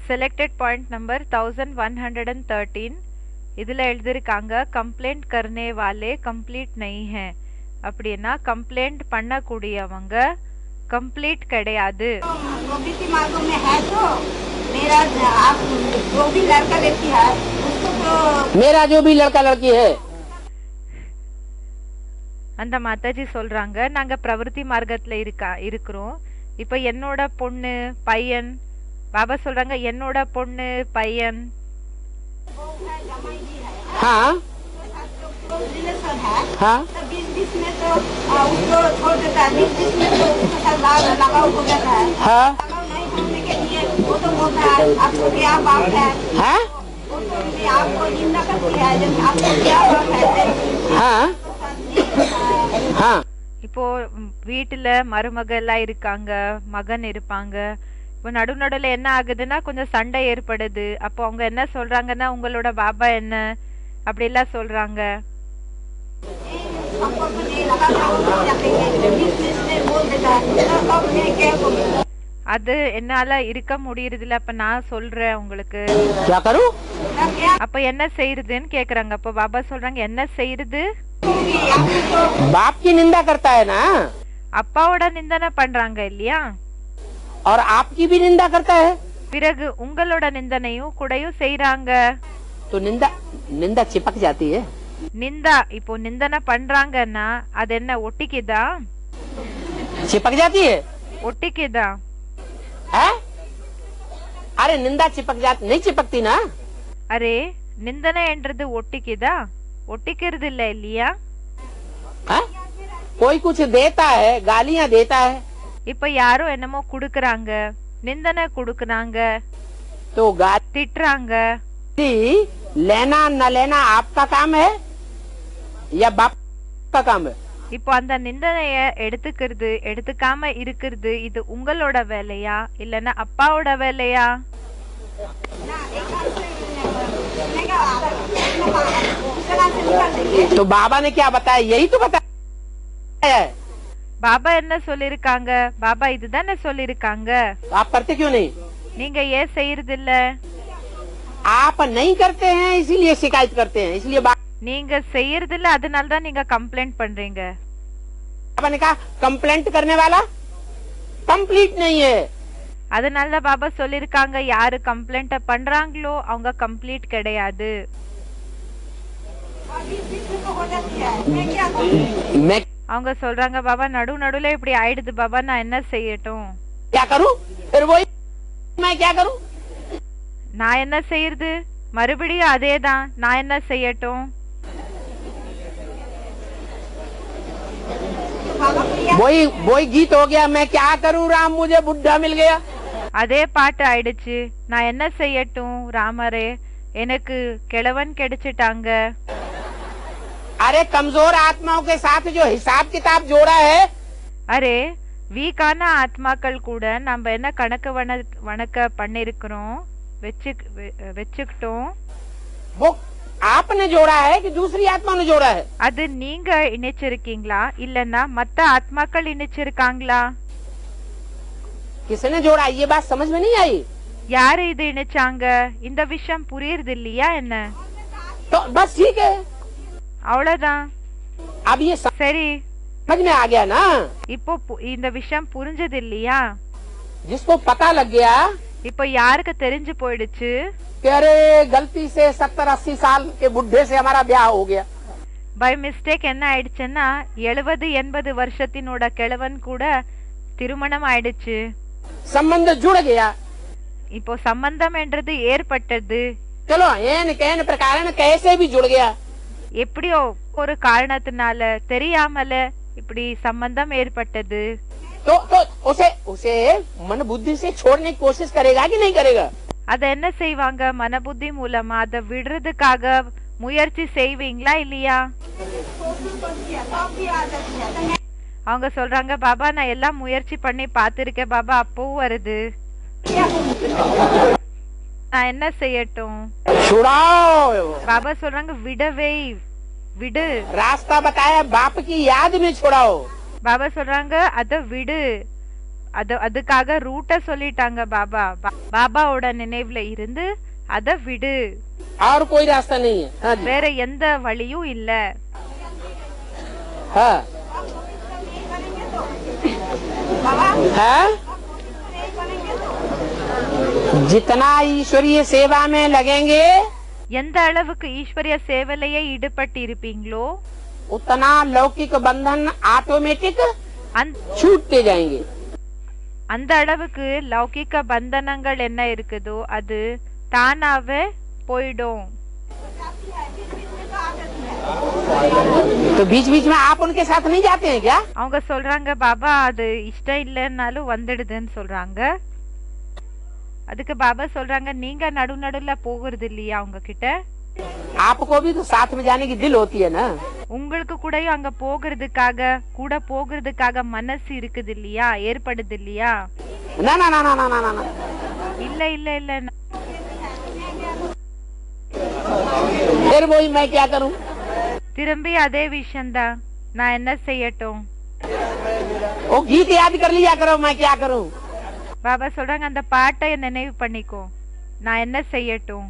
selected point number 1113 இதுல எழுதிருக்காங்க complaint करने वाले complete नहीं है அப்படினா complaint பண்ணக்கூடியவங்க complete கிடையாது प्रवृत्ति मार्गों में है तो मेरा आप जो भी लड़का लड़की है उसको तो मेरा जो भी लड़का लड़की है அந்த மாதாஜி சொல்றாங்க நாங்க பிரவೃತ್ತಿ மார்க்கத்துல இருக்கிறோம் இப்போ என்னோட பொண்ணு பையன் बाबा சொல்றாங்க என்னோட பொண்ணு பையன் हाँ रिलेशन है हाँ तो बीच में तो उसको छोड़ देता है बीच में तो उसके साथ लगाव हो जाता है हाँ लगाव नहीं होने के लिए वो तो बोलता है आपको क्या बाप है हाँ वो तो भी आपको निंदा करती है जब आपको क्या बाप है हाँ हाँ இப்போ வீட்டுல மருமக எல்லாம் இருக்காங்க மகன் இருப்பாங்க இப்போ நடுநடுல என்ன ஆகுதுன்னா கொஞ்சம் சண்டை ஏற்படுது அப்போ அவங்க என்ன சொல்றாங்கன்னா உங்களோட பாபா என்ன அப்படி எல்லாம் சொல்றாங்க அது என்னால இருக்க முடியறதில்ல அப்ப நான் சொல்றேன் உங்களுக்கு क्या करूं அப்ப என்ன செய்யறதுன்னு கேக்குறாங்க அப்ப பாபா சொல்றாங்க என்ன செய்யறது बाप की निंदा करता है ना அப்பாவோட நிந்தனை பண்றாங்க இல்லையா और आपकी भी निंदा करता है பிறகு உங்களோட நிந்தனையும் கூடயும் செய்யறாங்க तो निंदा निंदा चिपक जाती है நிந்தா இப்போ நிந்தனை பண்றாங்கன்னா அது என்ன ஒட்டிக்குதா चिपक जाती है ஒட்டிக்குதா है अरे निंदा चिपक जाती नहीं चिपकती ना அரே நிந்தனை என்றது ஒட்டிக்குதா ஒட்டிக்கிறது இல்ல இல்லையா है? कोई कुछ देता है गालियां देता है இப்ப யாரோ என்னமோ குடுக்கறாங்க நிந்தனை குடுக்கறாங்க तो गाली திட்டுறாங்க लेना न लेना आपका काम है या बाप का काम है இப்போ அந்த நிந்தனைய எடுத்துக்கிறது எடுத்துக்காம இருக்கிறது இது உங்களோட வேலையா இல்லனா அப்பாவோட வேலையா तो बाबा ने क्या बताया यही तो बताया है பாபா என்ன சொல்லிருக்காங்க பாபா இதுதானே சொல்லிருக்காங்க आप करते क्यों नहीं நீங்க ஏன் செய்யறது இல்ல आप नहीं करते हैं इसीलिए शिकायत करते हैं इसलिए நீங்க செய்யறது இல்ல அதனால தான் நீங்க கம்ப்ளைண்ட் பண்றீங்க बाबा ने कहा कंप्लेंट करने वाला कंप्लीट नहीं है அதனால தான் பாபா சொல்லிருக்காங்க யாரு கம்ப்ளைண்ட் பண்றாங்களோ அவங்க கம்ப்ளீட் கிடையாது मैं அவங்க சொல்றாங்க பாபா நடுவுல இப்படி ஆயிடுது பாபா நான் என்ன செய்யட்டும் क्या करूं फिर वही मैं क्या करूं நான் என்ன செய்யறது மறுபடியும் அதேதான் நான் என்ன செய்யட்டும் वही वही गीत हो गया मैं क्या करूं राम मुझे बुढ़ा मिल गया அதே பாட்டு ஆயிடுச்சு நான் என்ன செய்யட்டும் ராமரே எனக்கு கிழவன் கிடைச்சிட்டாங்க अरे कमजोर आत्माओं के साथ जो हिसाब किताब जोड़ा है அரே வீக்கான ஆத்மாக்கள் கூட நம்ம என்ன கணக்கு வணக்க பண்ணிருக்கிறோம் வச்சுக்கிட்டோம் वो आपने जोड़ा है कि दूसरी आत्मा ने जोड़ा है அது நீங்க இணைச்சிருக்கீங்களா இல்லன்னா மத்த ஆத்மாக்கள் இணைச்சிருக்காங்களா किसने जोड़ा ये बात समझ में नहीं आई யாரு இது இணைச்சாங்க இந்த விஷயம் புரியுறது இல்லையா என்ன तो बस ठीक है அவ்வளவுதான் अब ये சரி समझ में आ गया ना இப்போ இந்த விஷயம் புரிஞ்சது இல்லையா जिसको पता लग गया இப்போ யாருக்கு தெரிஞ்சு போயிடுச்சு कि अरे गलती से 70-80 साल के बुढ़े से हमारा ब्याह हो गया பை மிஸ்டேக் என்ன ஆயிடுச்சுன்னா 70-80 வருஷத்தினோட கிழவன் கூட திருமணம் ஆயிடுச்சு संबंध जुड़ गया இப்போ சம்பந்தம் என்றது ஏற்பட்டது चलो एन कैन प्रकार कैसे भी जुड़ गया எப்படியோ ஒரு காரணத்தினால தெரியாமல இப்படி சம்பந்தம் ஏற்பட்டது तो उसे उसे मन बुद्धि से छोड़ने की कोशिश करेगा कि नहीं करेगा அத என்ன செய்வாங்க மனபுத்தி மூலமா அத விடுறதுக்காக முயற்சி செய்வீங்களா இல்லையா அவங்க சொல்றாங்க பாபா நான் எல்லாம் முயற்சி பண்ணி பாத்திருக்கேன் பாபா அப்பவும் வருது நான் என்ன செய்யட்டும் छुड़ाओ பாபா சொல்றாங்க விடவே விடு रास्ता बताया बाप की याद में छुड़ाओ பாபா சொல்றாங்க அத விடு அதுக்காக ரூட்ட சொல்லிட்டாங்க பாபா. பாபாவோட நினைவுல இருந்து அத விடு. और कोई रास्ता नहीं है। हाँ जी। வேற எந்த வழியும் இல்ல. हाँ हाँ, जितना ईश्वरीय सेवा में लगेंगे எந்த அளவுக்கு ஈஸ்வரிய சேவலையே ஈடுபட்டு இருப்பீங்களோ उतना लौकिक बंधन ऑटोमेटिक அந்த छूटते जाएंगे। அந்த அளவுக்கு லௌகிக்க பந்தனங்கள் என்ன இருக்குதோ அது தானாவே போயிடும். तो बीच बीच में आप उनके साथ नहीं जाते हैं क्या? அவங்க சொல்றாங்க பாபா அது இஷ்டம் இல்லைன்னாலும் வந்துடுதுன்னு சொல்றாங்க. அதுக்கு பாபா சொல்றாங்க நீங்க நடுநடுல போகிறது இல்லையா அவங்க கிட்ட? आपको भी तो साथ में जाने की दिल होती है ना। உங்களுக்கு கூடயும் அங்க போகிறதுக்காக மனசு இருக்குது இல்லையா, ஏற்படுது இல்லையா? ना ना ना ना ना ना ना, இல்ல இல்ல இல்ல. फिर वही मैं क्या करूं? திரும்பி அதே விஷயம்தான், நான் என்ன செய்யட்டும்? वो गीत याद कर लिया करो, मैं क्या करूं? பாபா சொல்றாங்க அந்த பாட்டை நினைவு பண்ணிக்கோ, நான் என்ன செய்யட்டும்?